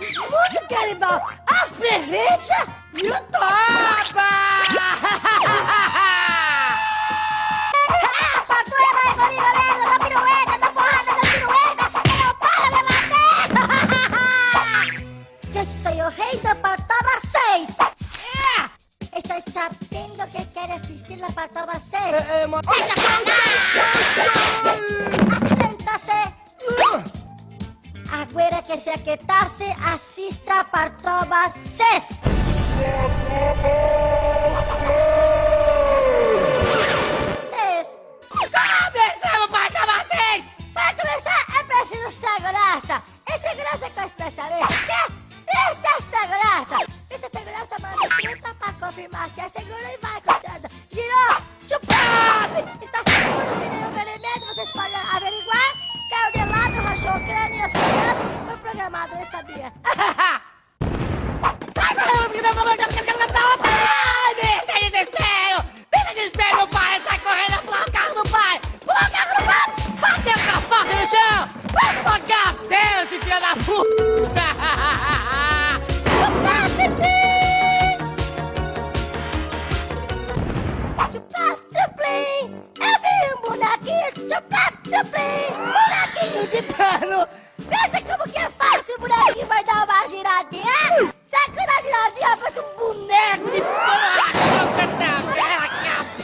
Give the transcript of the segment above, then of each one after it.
Muito canibal! As presenças e o toba! Patrulha vai comigo mesmo, da pirueta, da porrada, da pirueta! Eu falo de bater! Eu sou o rei da Patoba 6! Estás sabendo que quer assistir a Patoba 6? Deixa pra lá! Assenta-se! Agora que se aquietasse, assista a Patoba 6! Começamos Patoba 6! Para começar, é preciso segurança! E segurança com especialista? Que? Isso é segurança! Isso é segurança, mano, fruta pra confirmar se é seguro e vai cuidando! Girou! Chupave! Está seguro sem nenhum ferimento? Vocês podem averiguar? Caiu de lado, rachou o crânio e as crianças foi programado, eu sabia! Sai correndo, porque não vou ai, bicha, desespero! Bicha, desespero do pai! Sai correndo, pula o carro do pai! Pula o carro do pai! Bateu com a faca no chão! Vai tocar a cena, esse filho da puta! Eu vi um bonequinho, bonequinho de pano. Veja como que é fácil, o bonequinho vai dar uma giradinha. Sabe quando a giradinha faz um boneco de pano?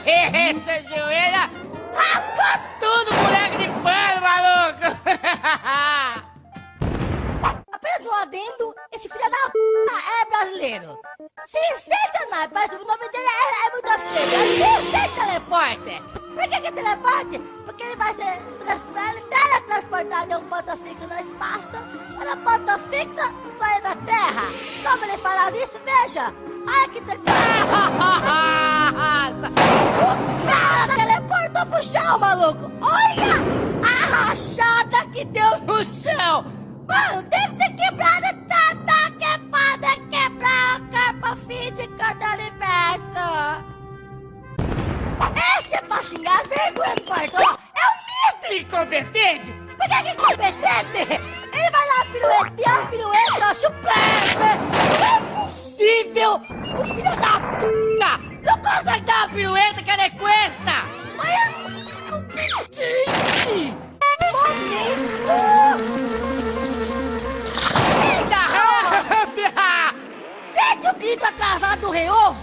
Cabeça, joelha, rasgou tudo, boneco de pano, maluco. Apenas um adendo, esse filho da puta é brasileiro. Sensacional, mas o nome dele é muito cedo. É teleporte. Por que teleporte? Porque ele vai ser teletransportado de um ponto fixo no espaço para um ponto fixo no planeta Terra. Como ele fala isso? Veja. Ai, que o cara teleportou pro chão, maluco. Olha a rachada que deu no chão. Mano, deve ter quebrado tanta quebrada, quebrar o corpo físico do universo. Esse é pra xingar vergonha do quarto. É um misto incompetente. Por que incompetente? Ele vai lá piruetear, pirueta, chupete. Não é possível. O filho da puta não consegue dar uma pirueta que ele cuesta. Mas é incompetente. Momento. Sente o grito atrasado do rei ovo?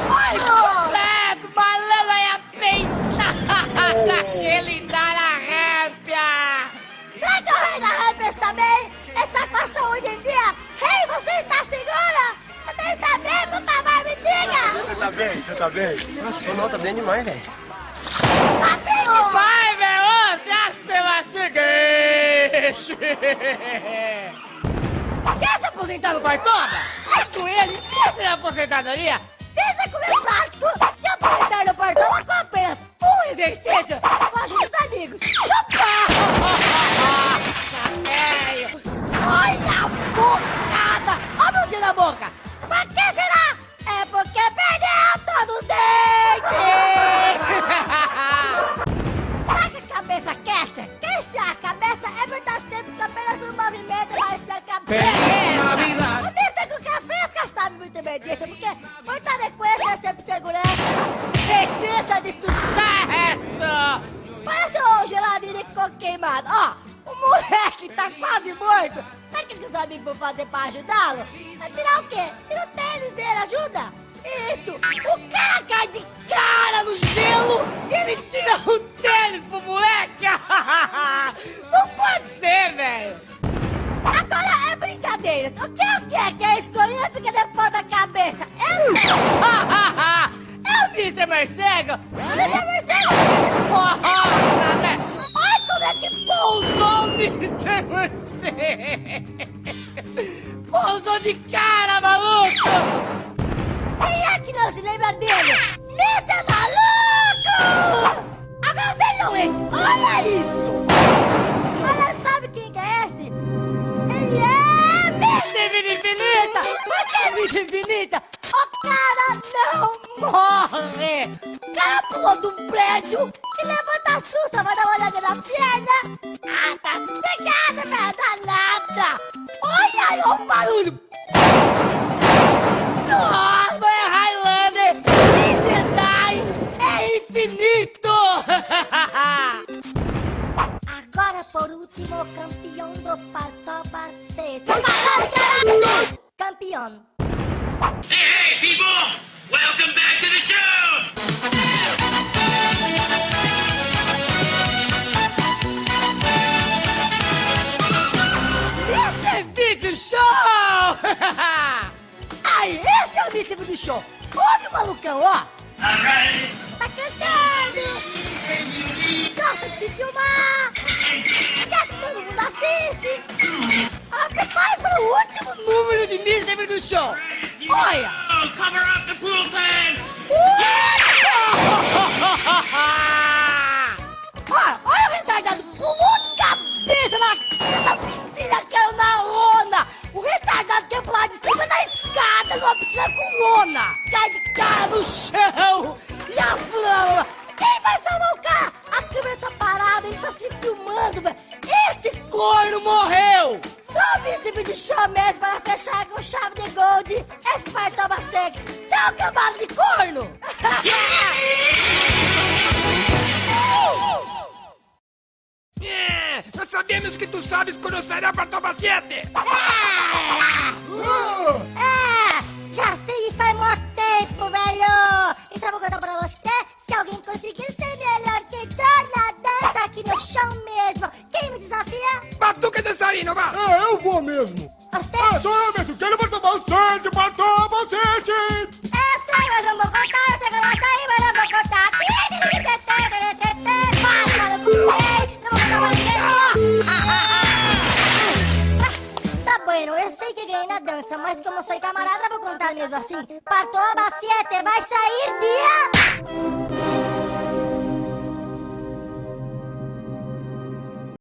Ai, completo, balando aí a peitada que ele dá na répia! Será que o rei da répia está bem? Está com a saúde em dia? Rei, você está segura? Você está bem, por favor, me diga! Você tá bem? Nossa, tô não, tá bem demais, velho. Tá bem demais, velho! Traz pela seguinte! Quer se aposentar no Quartoba? É com ele, essa é a aposentadoria! Deixa comigo prático! Se aposentar no Quartoba com apenas um exercício, com a ajuda dos amigos! Chupar! Velho! Olha a bocada! Olha o mãozinha na boca! Pra que será? É porque perdeu todo o dente! Tá com a cabeça quieta? Quer enfiar a cabeça é verdade sempre que apenas um movimento vai enfiar a cabeça! A mesa com fresca sabe muito bem disso, porque portar de coisa é sempre segurança, certeza de sucesso! Parece um geladinho de coco queimado, ó! O moleque tá quase morto! Sabe o que os amigos vão fazer pra ajudá-lo? Vai tirar o quê? Tira o tênis dele, ajuda! Isso! O cara cai de cara no gelo e ele tira o tênis pro moleque! Não pode ser, velho! Agora é brincadeiras! O que é que a escolinha fica depois da cabeça? É o Mr. Morcego! O Mr. Morcego! Nossa, velho! Olha como é que pousou o Mr. Morcego! Pousou de cara, maluco! Quem é que não se lembra dele? Mr. Maluco! Agora vejam esse! Olha isso! Olha, sabe quem que é esse? Ele é Mr. Vida Infinita! Por que Vida Infinita? O cara não morre! O cara pulou de um prédio e levanta a sussa, vai dar uma olhada na perna! Ah, tá sossegada, velho! barulho! Nossa, é Highlander! E Jedi é infinito! Agora, por último, o campeão do Partoba 6. Tô falando, caralho! Campeão. Hey, people! Welcome back to the show! Mr. Video Show! Aí, esse é o Mr. Video Show! Ouve o malucão, ó! Alright! Tá cantando! Gosta de se filmar! Quer que todo mundo assiste! Prepare para o último número de Mr. Video Show! Olha! Oh, cover up the pool time! Olha o retardado! Pulou cabeça na piscina, caiu na lona! O retardado quer pular de cima da escada numa piscina com lona! Cai de cara no chão! E afunda na lona! Quem vai salvar o cara? A câmera tá parada, ele tá se filmando, velho! Esse corno morreu! Só o Mr. Video Show mesmo para fechar com chave de gold! Esse Partoba Sex! Tchau, cambada de corno! Nós sabemos que tu sabes conhecer a Partoba 7! Já sei faz muito tempo, velho! Então vou contar pra você, se alguém conseguir ser melhor que eu na dança aqui no chão mesmo, quem me desafia? Batuca dançarino, vá! Eu vou mesmo! Você? Sou eu mesmo! Quero Partoba 7! Partoba 7! Eu sei, mas não vou contar, eu sei que eu não sei, mas não vou contar! Para, maluco! Não vou contar você! Tá bueno, eu sei que ganhei na dança, mas como sou camarada, vou contar mesmo assim. Partoba 7 vai sair dia...